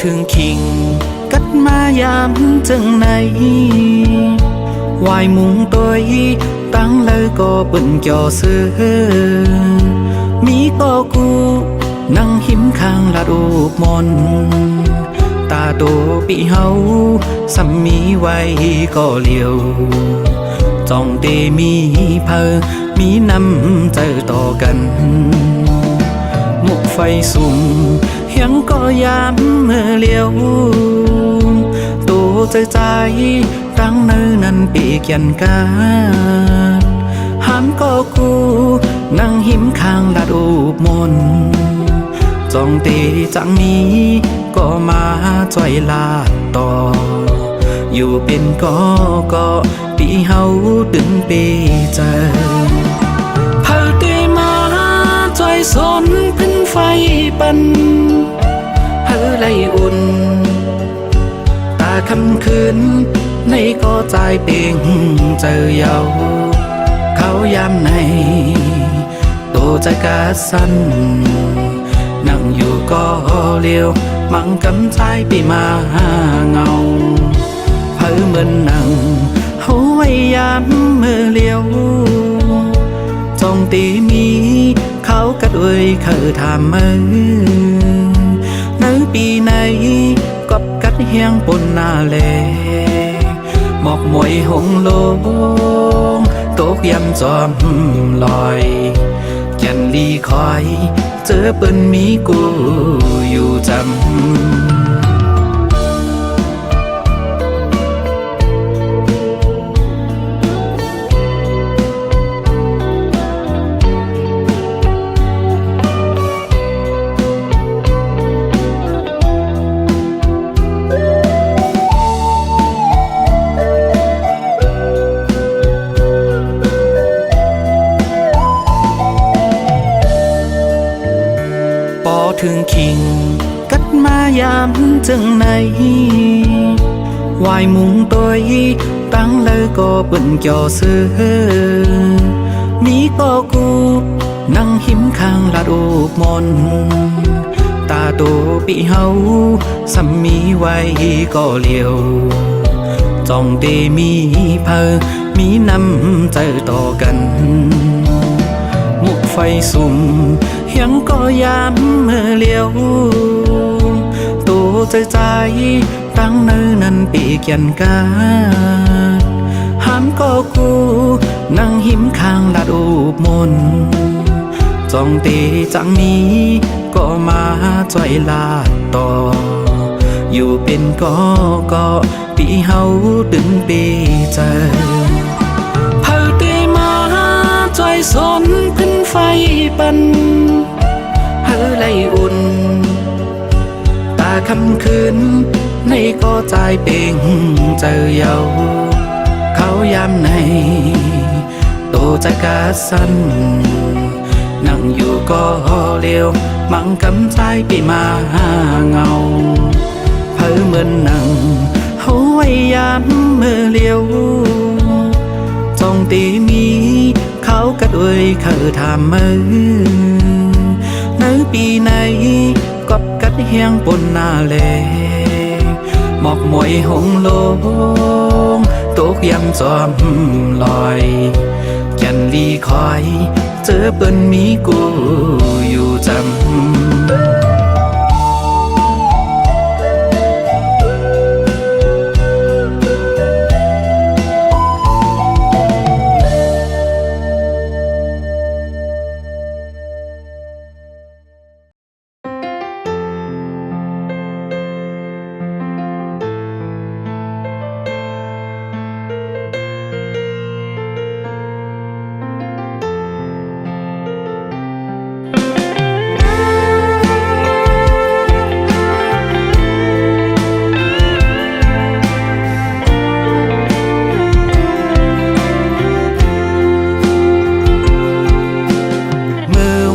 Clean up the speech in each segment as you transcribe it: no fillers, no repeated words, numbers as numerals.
ถึงคิงกัดมายามจังไหนวายมุงตัวตั้งเลยก็เปิ่นจอเสือมีก็กูนั่งหิมข้างลาดูกมนตาโตปีเฮาสัมมีไว้ก็เลียวจ้องเตมีเพอมีน้ำใจต่อกันมุกไฟสุ่มยังก็ยามเมื่อเลียวตัวใจตั้งเนื้อนั้นปีกยันกาหันก็กูนั่งหิมข้างลาดูกมนจ้องเตจังนี้ก็มาจ่อยลาดต่ออยู่เป็นก็ปีเฮาตึงปีเจอเผาเตมาจ่อยสนพึ่งไฟปันเฮาไล่อุ่นตาคำคืนในก็ใจเป่งเจอเยาเขายามในโตใจกาสันนั่งอยู่ก็เลียวมังกำใจไปมาเงาเผอเหมือนนั่งหัวยามเมื่อเลียวจ้องตีมีเขากระด้วยเขาทำมือในปีไหนกับกัดเฮียงปนนาแลหมอกมวยหงลงตกยำจอมลอยยันลีคอยเจอเปิ้นมีกูอยู่จำถึงคิงกัดมายามจังไหนวายมุงตัวตั้งเลยก็เปิ่นจอเสือมีก็กูนั่งหิมข้างลาดูกมนตาโตปีเฮาสัมมีไว้ก็เลียวจ้องเตมีเพอมีน้ำใจต่อกันมุกไฟสุ่มยังก็ยามเมื่อเลียวตัวใจตั้งเนื้อนั้นปีกยันกาหันก็กูนั่งหิมข้างลาดูกมนจ้องเตจังนี้ก็มาจ่อยลาดต่ออยู่เป็นก็ปีเฮาตึงปีเจอเผาเตมาจ่อยสนพึ่งไฟปันเฮาไล่อุ่นตาคำคืนในก็ใจเป่งเจอเยาเขายามในโตใจกาสันนั่งอยู่ก็เลียวมังกำใจไปมาเงาเผอเหมือนนั่งหัวยามเมื่อเลียวจ้องตีมีเขากระด้วยเขาทำมือในปีไหนกับกัดเฮียงปนนาแลหมอกมวยหงลงตกยำจอมลอยยันลีคอยเจอเปิ้นมีกูอยู่จำ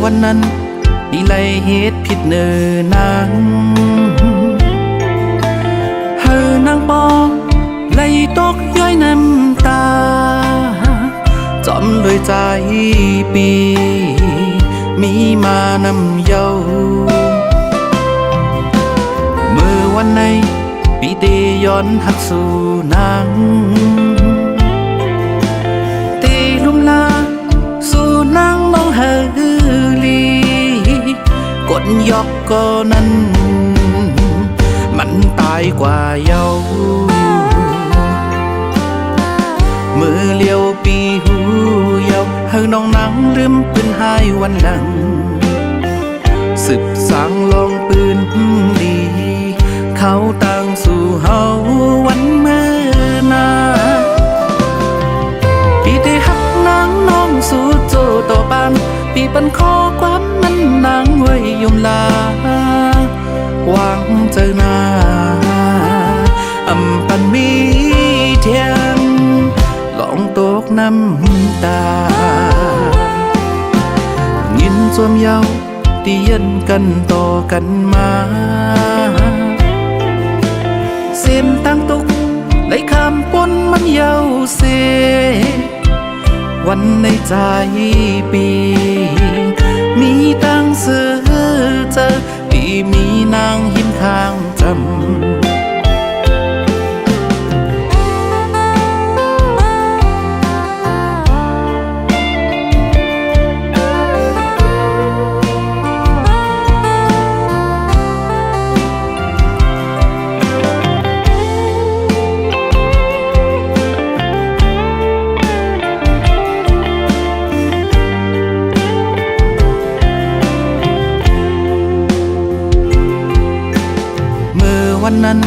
วันนั้นปีไลเหตุผิดเนินนางเฮอนางปอไลตกย้อยน้ำตาจอมโดยใจปีมีมานำเยาเมื่อว วันในปีเตย้อนหักสู่นางเตลุมลาสู่นางน้องเฮลีกดยอกก็นั้นมันตายกว่าเยามือเลี้ยวปีหูเยาเฮาน้องนังลืมปืนหายวันหลังสืบสางลองปืนดีเขาตั้งสู่เฮาวันเมื่อนาปีได้หักนางน้องสู่โจต่อปานปีปันขอความมันนางไว้ยมลาวางเจอหน้าอำปันมีเทียนลองตกน้ำตายินจวมเยาเตียนกันต่อกันมาเส้นตั้งตุกไหลข้ามปนมันเยาเสวันในใจปีมีตั้งเสือเจอที่มีนางยิ้มข้างจำวันนั้น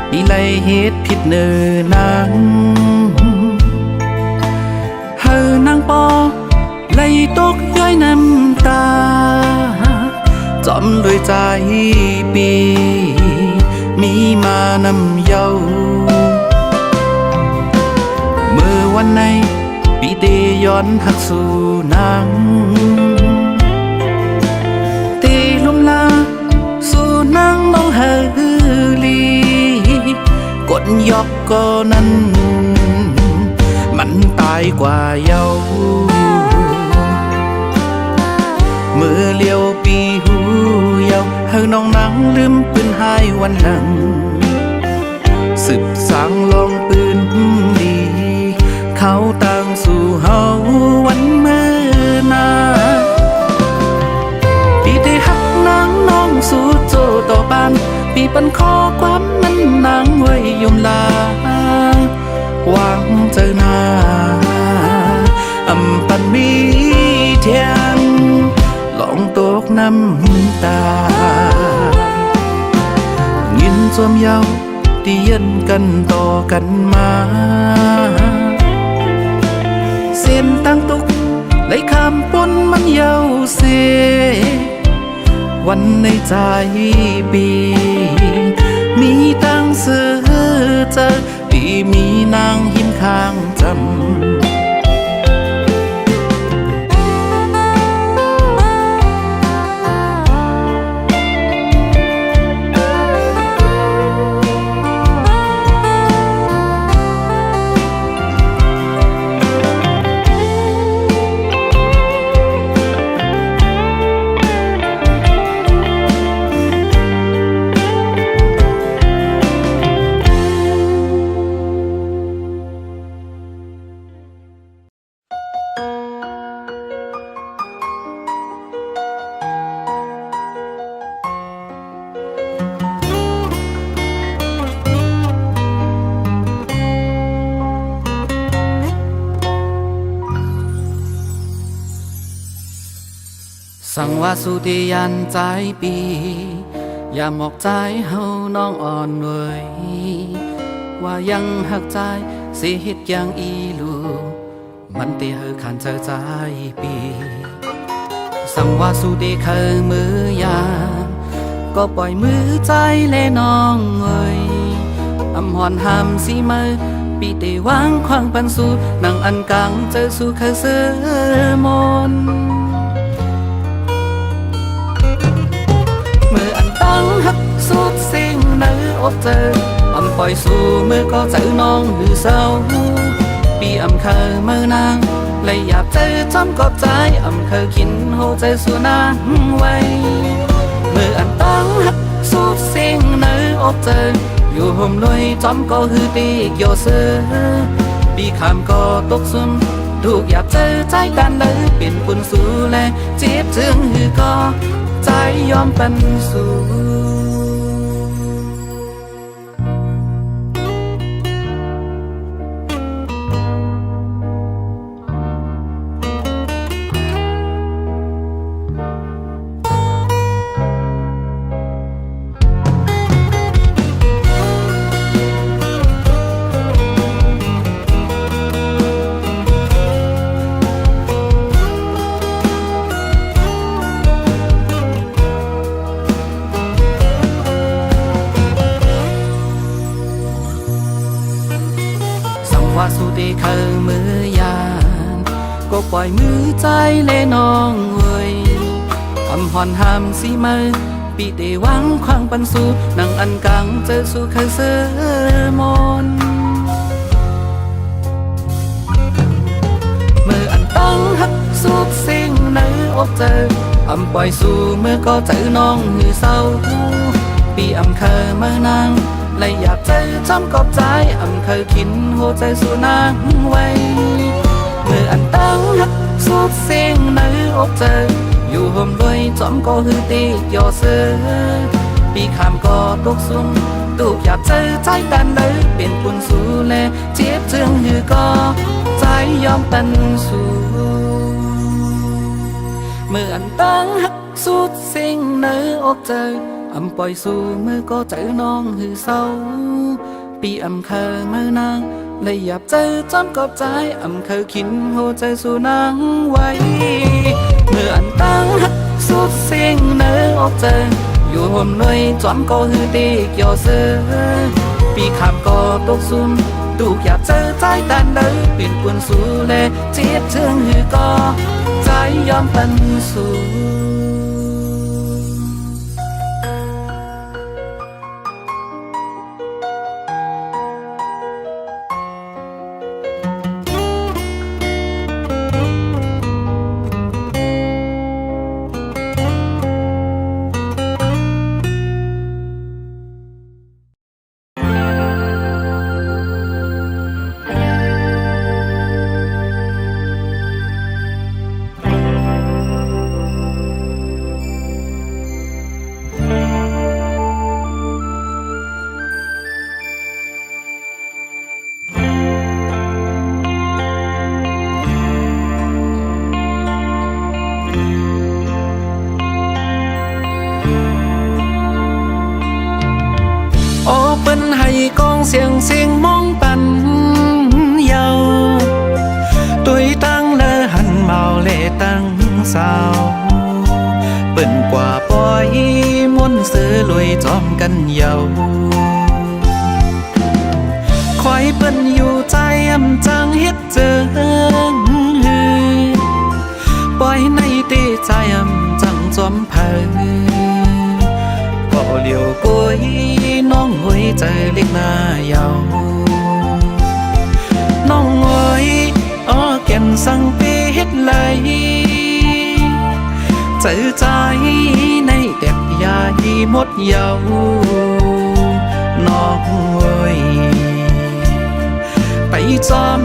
ปีไลเหตุผิดเนื้อนางเฮอนางปอไลตกย้อยน้ำตาจอมด้วยใจปีมีมานำเยาเมื่อวันในปีเตย้อนหักสู่นางเตลุมลาสู่นางน้องเฮกดยอกก็นั้นมันตายกว่าเยาเมื่อเลี้ยวปีหูเยาเฮาน้องนังลืมปืนหายวันหลังสืบสางลองปืนดีเขาตั้งสู่เฮาวันเมื่อนาปีได้หักนางน้องสู่โจต่อปานปีปันขอความมันนางไว้ยมลาวางเจอหน้าอำปันมีเทียนลองตกน้ำตายินจวมเยาเตียนกันต่อกันมาเส้นตั้งตุกไหลข้ามปนมันเยาเสวันในใจปีมีตั้งเสือเจอที่มีนางยิ้มข้างจำสั่งว่าสุติยันใจปีอย่าหมอกใจเฮาน้องอ่อนเว้ยว่ายังหักใจสิเฮ็ดอย่างอีลูมันเตเฮอขันเจอใจปีสั่งว่าสุติเคยมือยามก็ปล่อยมือใจเลน้องเอ้ยอำหอนห้ามสิมือปีเตวางควางปันสู่นั่งอันกังเจอสู่เคยเสือมนตั้งหักสุดสิ่งเนื้ออบเจออำปล่อยสู่มือก็เจอน้องหรือเศร้าปีอำเคยมือนางเลยอยากเจอจอมกอบใจอำเคยกินโหใจสู่นางไว้มืออันตั้งหักสุดสิ่งเนื้ออ อกเจออยู่ห่มลอยจอมก็ฮือตีกโยเสือปีขามก็ตกซุ่มถูกหยาบเจอใจกันเลยเป็นปุ่นสู่แลเจ็บจึงฮือก็ใจยอมเป็นสู่ว่าสุดีเคยมือยานก็ปล่อยมือใจเล่น้องเว้ยคำผ่อนห้ามสีมือปีเตหวังควางปันสู่นังอันกังเจอสู่เคยเสือมนเมื่ออันตั้งฮักสุดสิ่งในอกเจออำปล่อยสู่เมื่อก็เจอน้องหือเศร้าปีอำเคยเมื่อนางและอยากใจจำกอบใจเคยคิดหัวใจสู่นางไว้เมื่ออันตั้งฮักสุดเสียงในอกเจออยู่ห่มด้วยจอมก็ฮือตียอเสือปีขามก็ตกซุ่มตูกอยากเจอใจกันเลยเป็นปุ่นสู่แลเจ็บจึงฮือก็ใจยอมเป็นสู่เมื่ออันตั้งฮักสุดเสียงในอกเจอปล่อยสู่เมื่อก็ใจน้องหือเศร้าปีเคยเมื่อนางเลยหยับใจจำกอบใจเคยคิดหัวใจสู่นางไว้เมื่ออันตั้งฮักสุดเสียงเนื้ออกเจออยู่ห่มหน่วยจอมก็ฮือตีกยอเสือปีขามก็ตกซุ่มตูกอยากเจอใจแต่เดินเป็นปุ่นสู่แลเจ็บเชิงหือก็ใจยอมเป็นสู่ให้กองเสียงเสียงมองปันเยาตุยตั้งเลอหันเมาเล่ตั้งสาวเปิ่นกว่าปล่อยมวนซื้อลวยจอมกันเยาคอยเปิ่นอยู่ใจจังเฮ็ดเจอปล่อยในตีใจจังจอมเพอก็เลี้ยวกุยน้องหวยใจเล็กหน้ายาวน้องหวยแก่นสั่งไปเฮ็ดไหลเจอใจในแตกยายีหมดเยาน้องหวยไปจอม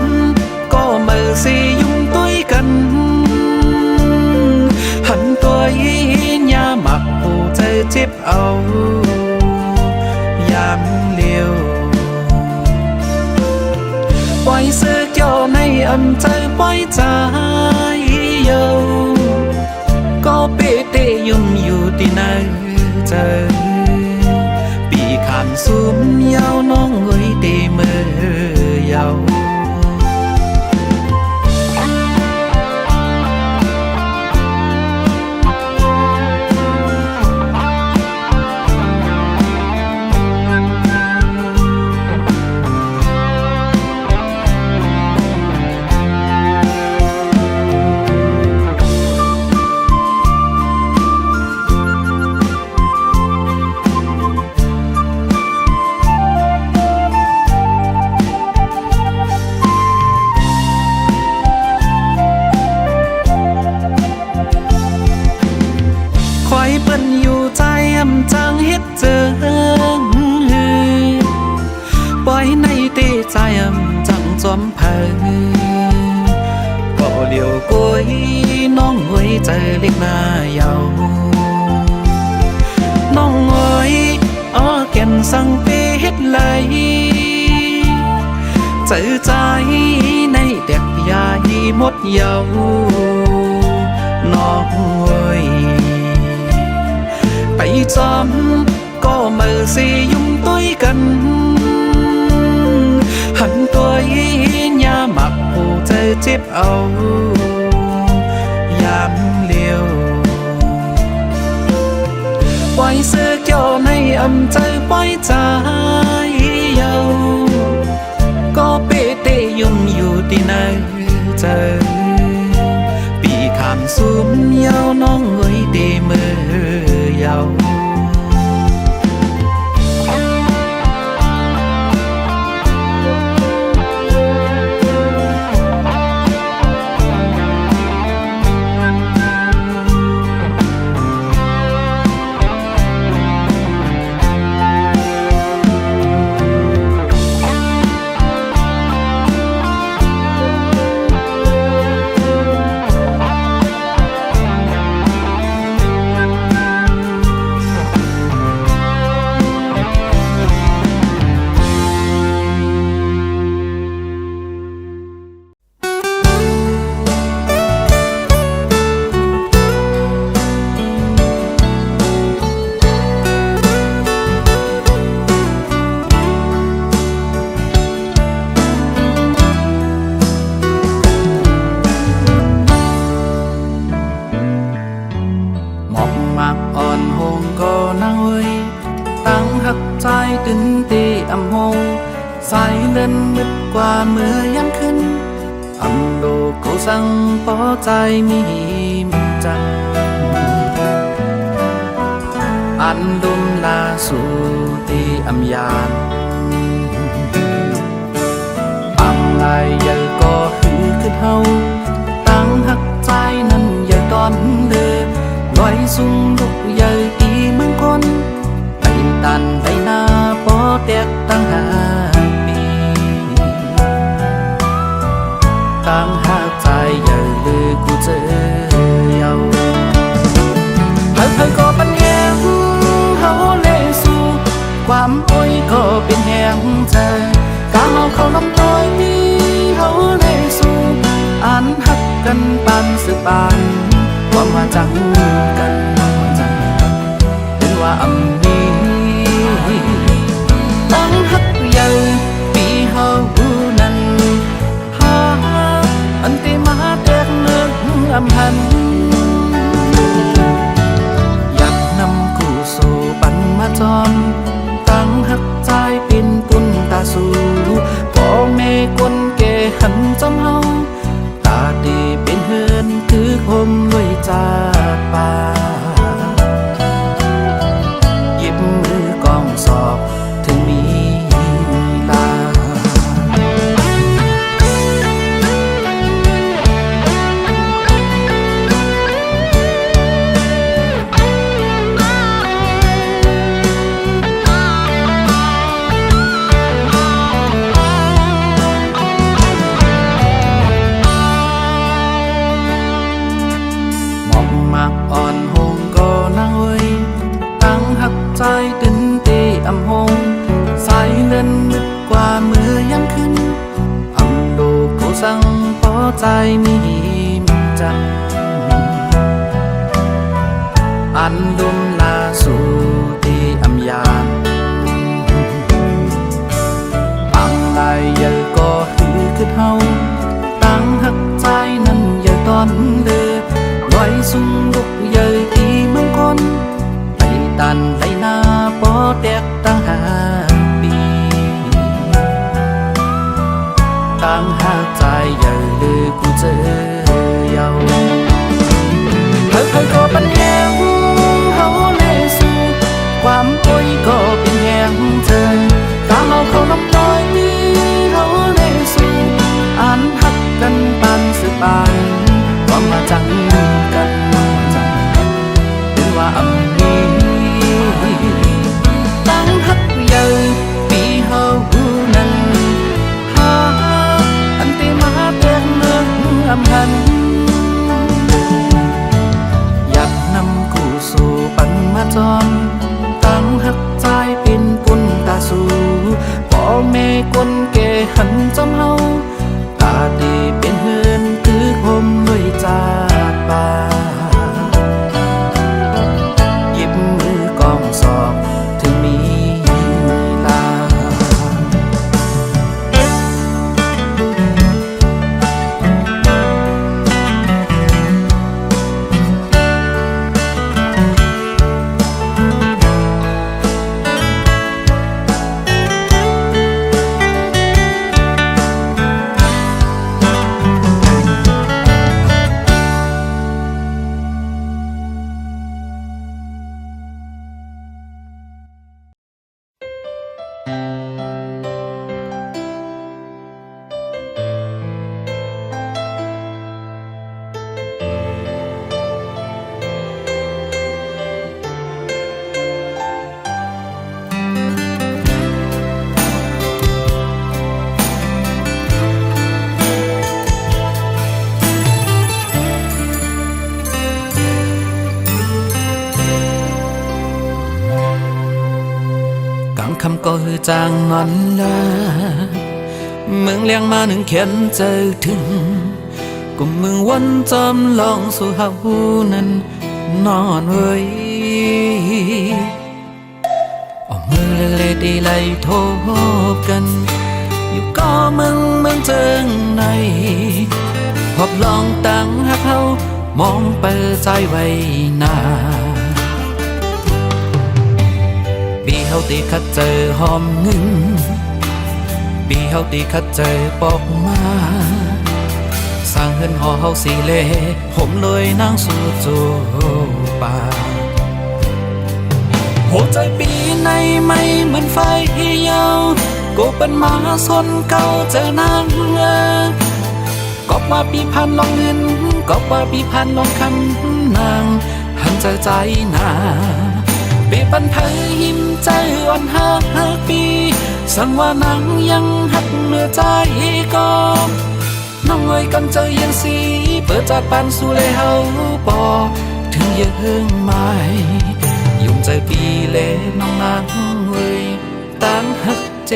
ก็มือสิยุ่งตุ้ยกันหันตัวยาหมักผู้ใจเจ็บเอายามเลี้ยวปล่อยเสื้อเกี่ยวในใจปล่อยใจเยาก็เปเตยุ่มอยู่ที่ไหนเจอปีขามซุ้มเยาน้องเอ้ยเตมือเยา ในตีใจจังจอมเพอก็เลียวกวยน้องหวยใจเล็กหน้ายาวน้องหวยแก่นสั่งเปเฮ็ดไหลใจใจในเด็กยายหมดเยาน้องหวยไปจอมก็มือสิยุ่งต้วยกันหันตัวยาหมักผู้ใจเจ็บเอายามเลี้ยวปล่อยเสื้อเกี่ยวในใจปล่อยใจเยาก็เปเตยุ่มอยู่ที่ไหนเจอปีขามซุ้มเยาน้องเอ้ยเดมือเยาตื่นตีอำหงสายเล่นมืดกว่าเมื่อยามขึ้นอำโลกเขาสั่งปอใจมีจังอันดุมลาสู่ตีอำยานอำลายใหญ่ก็หือขึ้นเฮาตั้งหักใจนั้นอย่าตอนเดินลอยสูงลุกใหญ่ตีเมืองคนไปตันไปหน้าปอแตกตั้ง5 ปีตั้งหักใจใหญ่เลยกูเจอเยาเธอก็เป็นแหงเฮาเลยสู่ความโอยก็เป็นแหงใจกางเอาเขาลำต้อยเฮาเลยสู่อันหักกันปานสืบปานความว่าจังกันเป็นว่าอำนี้ตั้งหักใหญ่ปีเฮานั้นหาอันที่มาแตกเนื้ออำหันอยากนำคู่สู่ปันมาจอมตั้งหักใจเป็นปุ้นตาสู่พ่อแม่คนแก่หันจำเฮาตาดีเป็นเฮือนคือคมด้วยจากป่าหยิบมือกองสอบถึงมีลาอ่อนหงก็นางเอ้ยตั้งหักใจตื่นตีอำหงสายเล่นนึกกว่าเมื่อยามขึ้นอำโลกเขาสั่งปอใจมีจังอันดุมลาสู่ตีอำยานอังลายใหญ่ก็หือขึ้นเฮาตั้งหักใจนั้นอย่าตอนเดือลอยสูงลุกใหญ่ตีเมืองคนไปตันไปหน้าปอแตกตั้ง5 ปีตั้งหักใจใหญ่เลยกูเจอเยาเธอก็เป็นแหงเฮาเลยสู่ความโอยก็เป็นแหงเธอกางเอาเขาลำต้อยเฮาเลยสู่อันหักกันปานสืบปานความมาจังกันเป็นว่าอำนี้ตั้งหักใหญ่ปีเฮานั้น หือจางนอนละเมืองเลี้ยงมาหนึ่งเขียนเจอถึงกุมมือวันจำลองสู่หาหูนั้นนอนเว้ยออกมือเละๆดีไล่โทบกันอยู่ก็เมืองเจิงในพบลองตั้งหักเขามองเปิดใจไว้หน้าปีเฮาตีคัดเจอหอมเงินปีเฮาตีคัดเจอปอกมาสร้างเฮือนหอเฮาสีเล่ผมเลยนั่งสู่จูป่าหัวใจปีในไม่เหมือนไฟเยาวกูเป็นหมาสนเก่าเจอนางก็ว่าปีพันลองเงินก็ว่าปีพันลองคำนางหันใจหนาปีปันเผยหิมใจอ่อนหักปีสั่งว่านางยังหักเมื่อใจก็น้องเอ่ยกันเจอยังสีเปิดจากปันสู่เลยเฮาปอถึงยังไม่ยุ่งใจปีเล่น้องนางเอ่ยตั้งหักเจ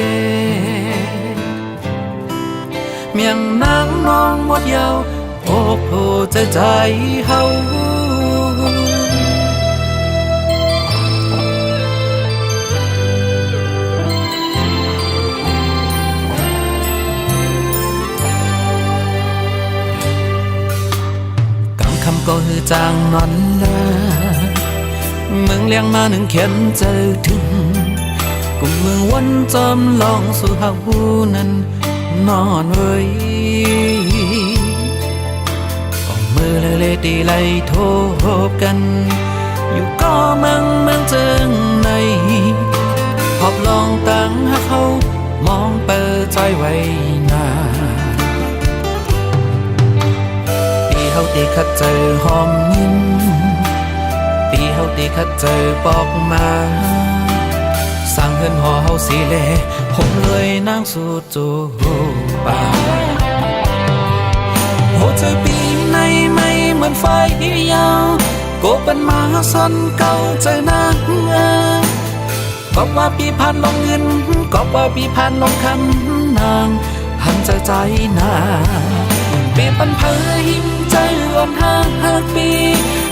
เมียงนางน้องหมดยาวโอ้โหใจเฮากำคำก็หือจางนอนละเมืองเลี้ยงมาหนึ่งเขียนเจอถึงกุมเมืองวันจำลองสู่หาหูนั้นนอนเว้ยออกมือเละๆดีไล่โทบกันอยู่ก็เมืองเจิงในพบลองตั้งหักเขามองเปิดใจไว้หน้าปีเฮาตีคัดเจอหอมยิ้มปีเฮาตีคัดเจอปอกมาสร้างเฮือนหอเฮาสีเล่ผมเลยนั่งสู่จูป่าหัวใจปีในไม่เหมือนไฟยาวก็เป็นหมาสนเก่าเจอนางก็ว่าปีพันลงเงินก็ว่าปีพันลงคำนางหันใจหนาปีปันเผยหิมใจอ่อนหักปี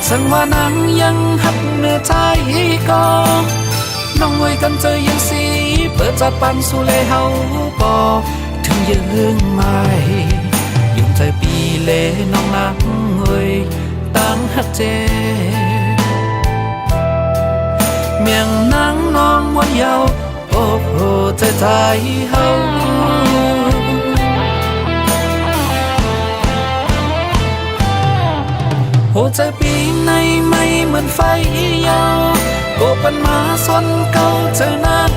สั่งว่านางยังหักเนื้อใจก็น้องเอ่ยกันเจอยังสีเปิดจากปันสู่เลยเฮาปอถึงยังไม่ยุ่งใจปีเล่น้องนางเอ่ยตั้งหักเจเมียงนางน้องวันยาวโอ้โหใจเฮาหัวใจปีในไม่เหมือนไฟยาวก็เป็นหมาสนเก่าเจอนาง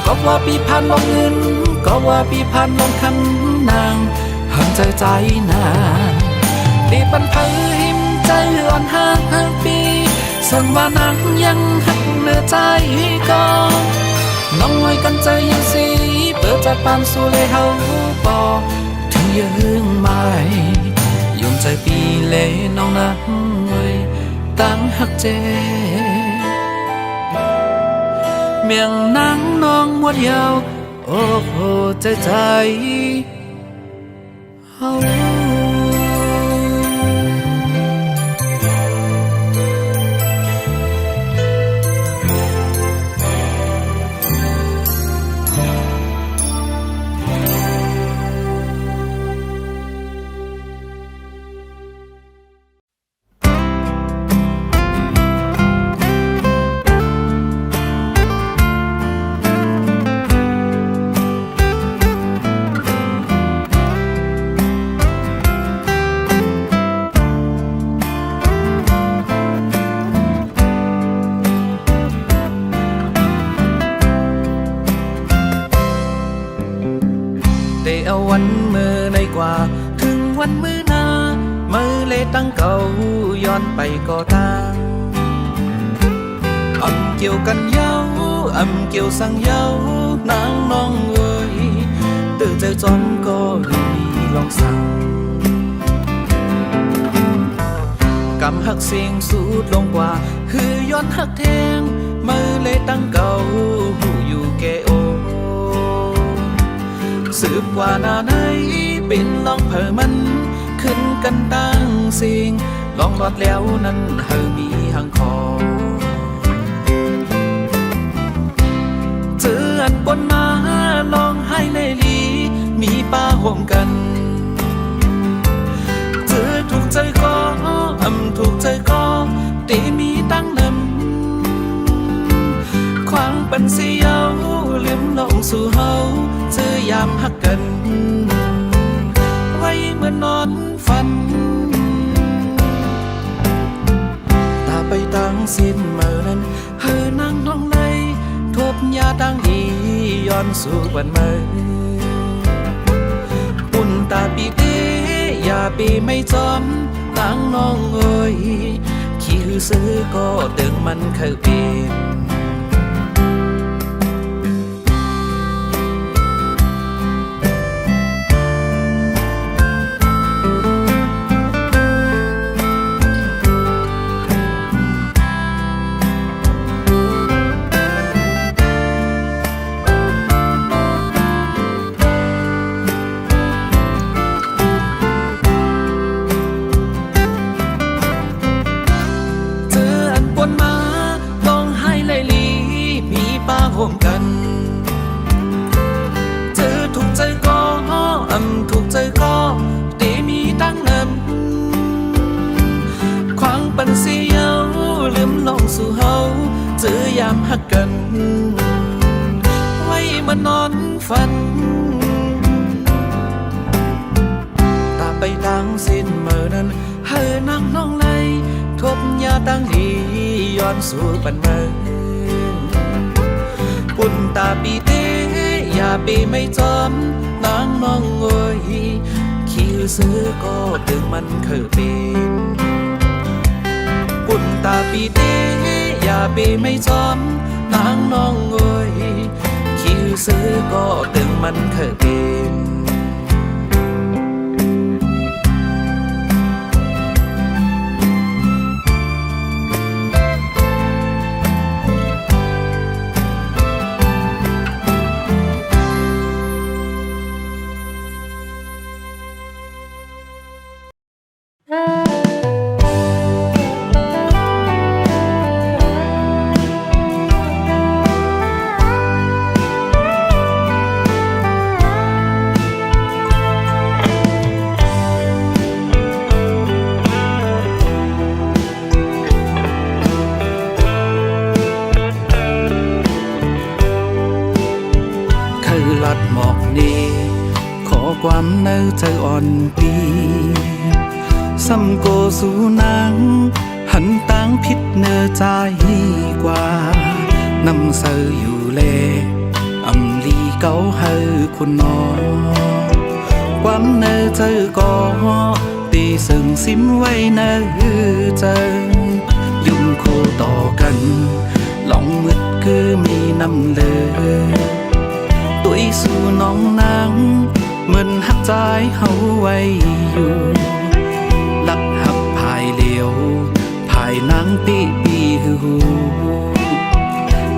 ก็ว่าปีพันลงเงินก็ว่าปีพันลงคำนางหันใจหนาปีปันเผยหิมใจอ่อนหักปีสั่งว่านางยังหักเนื้อใจก็น้องเอ่ยกันใจยังสีเปิดจากปันสู่เลยเฮาปอถึงยังไม่ยุ่งใจปีเล่น้องนางเอ่ยตั้งหักเจเมียงนางน้องหมดยาวโอ้โหใจเฮา เอาวันมือในกว่าถึงวันมือหน้ามือเลตั้งเก่าย้อนไปก็ตามอำเกี่ยวกันเย้าอำเกี่ยวสั่งเย้านางน้องเอ้ยตื่นใจจนก็ดีลองสั่งกำหักเสียงสูดลงกว่าคือย้อนหักแทงมือเลตั้งเก่าหูอยู่ แกโอสืบว่าหน้าไหนเป็นน้องเผอมันขึ้นกันตั้งสิ่งลองรอดแล้วนั้นเฮามีหังคอเจออันปนมาลองให้ในลีมีป้าห่มกันเจอถูกใจก็ถูกใจก็ตีมีตั้งนำควางปันเสียวลืมลงสู่เฮาเจอยามหักกันไว้เมื่อนอนฝันตาไปตั้งสิ้นเมื่อนั้นเฮอนั่งน้องเลยทบยาตั้งอีย้อนสู่วันเมื่อปุ่นตาปีเตอย่าปีไม่จอมตั้งน้องเอ้ยขี้หือซื้อก็ตึงมันเคยเป็นร่วมกันเจอถูกใจก็ถูกใจก็เตมีตั้งนำควางปันเสียวลืมลงสู่เฮาเจอยามหักกันไว้มานอนฝันตาไปตั้งสิ้นเมื่อนั้นเฮอนั่งน้องไหลทบยาตั้งหีย้อนสู่ปันเมื่อปุ่นตาปีเตอย่าปีไม่จอมนางน้องเอ้ยขี้ซื้อก็ตึงมันเคยเป็นปุ่นตาปีเตอย่าปีไม่จอมนางน้องเอ้ยขี้ซื้อก็ตึงมันเคยเป็นลัดหมอกนี้ขอความเนื้อใจอ่อนปีซ้ำโกสู่นางหันต่างพิษเนื้อใจกว่านำเสออยู่เลอำลีเก่าเฮอคุณนอความเนื้อใจก็ตีซึ่งซิมไว้เนื้อใจยุ่งโคต่อกันหลงมืดคือมีน้ำเลตุยสู่น้องนางเหมือนหักใจเฮาไว้อยู่ลักหักภายเหลียวภายนางปีหู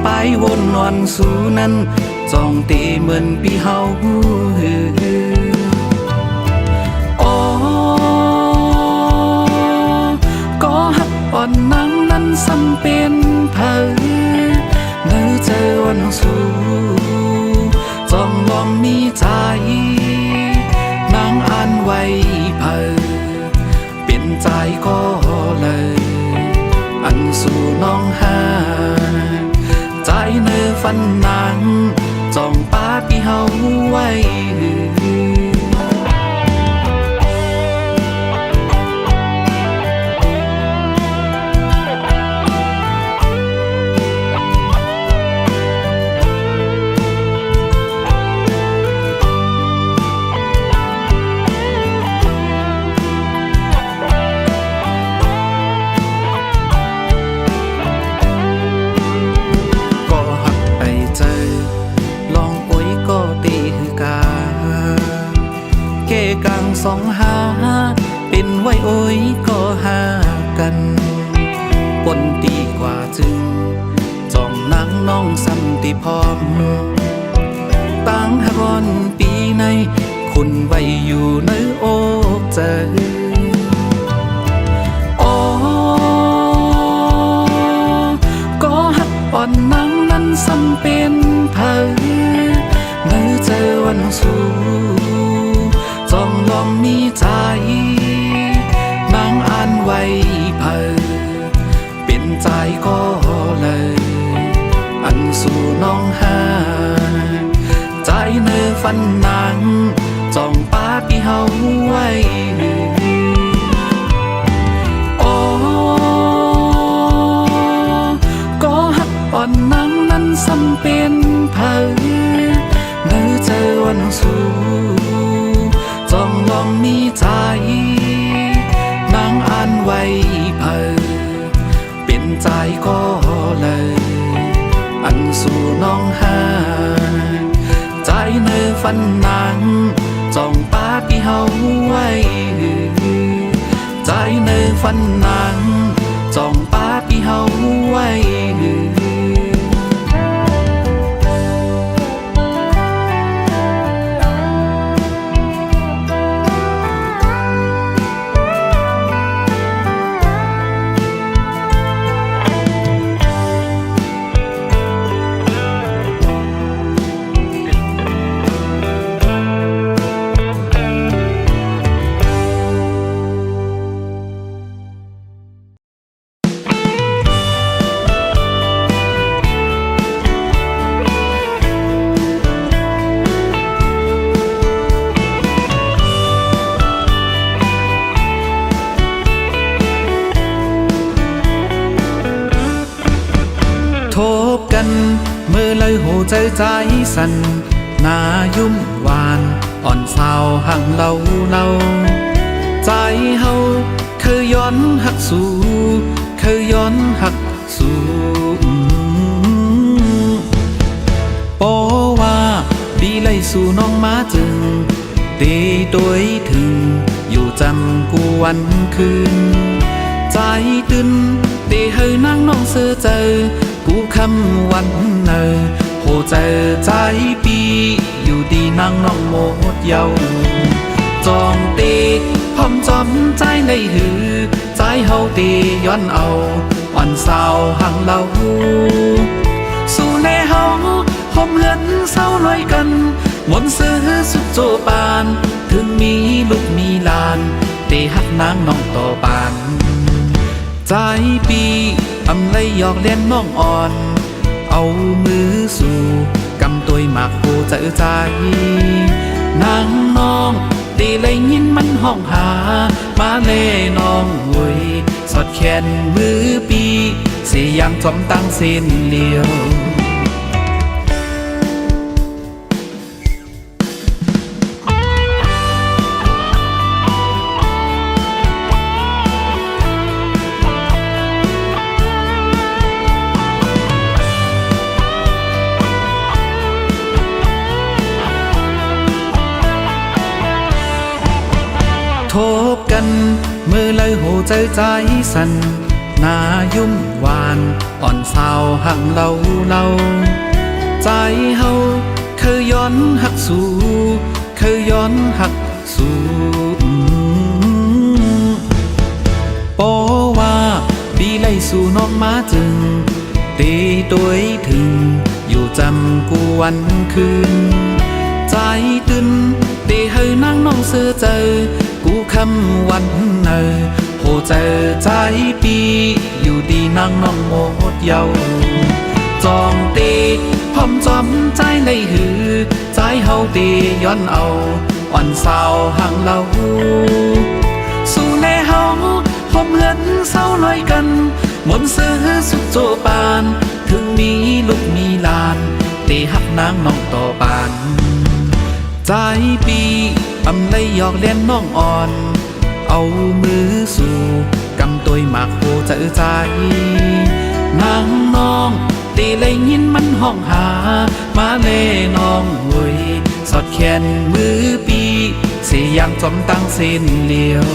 ไปวนนอนสู่นั้นจองตีเหมือนปีเฮาโอ้ก็หักอ่อนนางนั้นซ้ำเป็นเผอเนื้อเจอวันสู่จองลอมมีใจนางอ่านไว้เผอเป็นใจก็เลยอันสู่น้องหาใจเนื้อฟันนางจองป้าปีเฮาไว้สองหาเป็นไว้โอ้ยก็หากันปนดีกว่าจึงจองนางน น้องสันติพร้อมตั้งหากอนปีในคุณไว้อยู่ในอกใจอ๋อก็หักอ่อนนังนั้นซ้ำเป็นเผยเมื่อเจอวันสู้จองลองมีใจนางอ่านไว้เผยเป็นใจก็เลยอันสู่น้องหาใจเนื้อฟันนางจองป้าปีเฮาไว้อ๋อก็หักอ่อนนังนั้นซ้ำเป็นเผยเมื่อเจอวันสู้จองลองมีใจนางอ่านไว้เผยเป็นใจก็เลยอันสู่น้องหาใจเนื้อฟันนางจองป้าปีเฮาไว้ใจเนื้อฟันนางจองป้าปีเฮาไว้ทบกันเมื่อเลยหูใจใจสั่นหน้ายุ่มหวานอ่อนสาวหังเล่าใจเฮาเคยย้อนหักสู่เคยย้อนหักสู่ปอว่าดีไล่สู่น้องมาจึงดีโดยถึงอยู่จำกูวันคืนใจตื่นเดให้นั่งน้องเสือเจอกูคำวันเนอโหเจอใจปีอยู่ดีนั่งน้องโมดเยาจองตีพร้อมจอมใจในหือใจเฮาตีย้อนเอาอ่อนสาวหังเล่าสู่ในเฮาหอมเหือนเศร้าลอยกันมนต์ซื้อสุดโจปานถึงมีลูกมีลานเตหักนางน้องต่อปานใจปีอำเลยหยอกเล่นน้องอ่อนเอามือสู่กำตัวหมากโคจะใจนางน้องตีเลยยินมันห้องหามาเล่น้องหวยสอดแขนมือปีเสียยังจอมตั้งเส้นเลียวทบกันเมื่อเลยหูใจใจสั่นหน้ายุ่มหวานอ่อนสาวหังเล่าใจเฮาเคยย้อนหักสู่เคยย้อนหักสู่ปอว่าดีไล่สู่น้องมาจึงตีโดยถึงอยู่จำกูวันคืนใจตื่นตีให้นั่งน้องเสือเจอกูคำวันเนอโหเจอใจปีอยู่ดีนั่งน้องโมดเยาจองตีพร้อมจอมใจในหือใจเฮาตีย้อนเอาอ่อนสาวหังเล่าสู่ในเฮาหอมเหือนเศร้าลอยกันมนต์ซื้อสุดโจปานถึงมีลูกมีลานตีหักนางน้องต่อปานใจปีอำเลยหยอกเล่นน้องอ่อนเอามือสู่กำตัวหมากโคจะใจนางน้องตีเลยยินมันห้องหามาเล่น้องหวยสอดแขนมือปีเสียยังจอมตั้งเส้นเลียว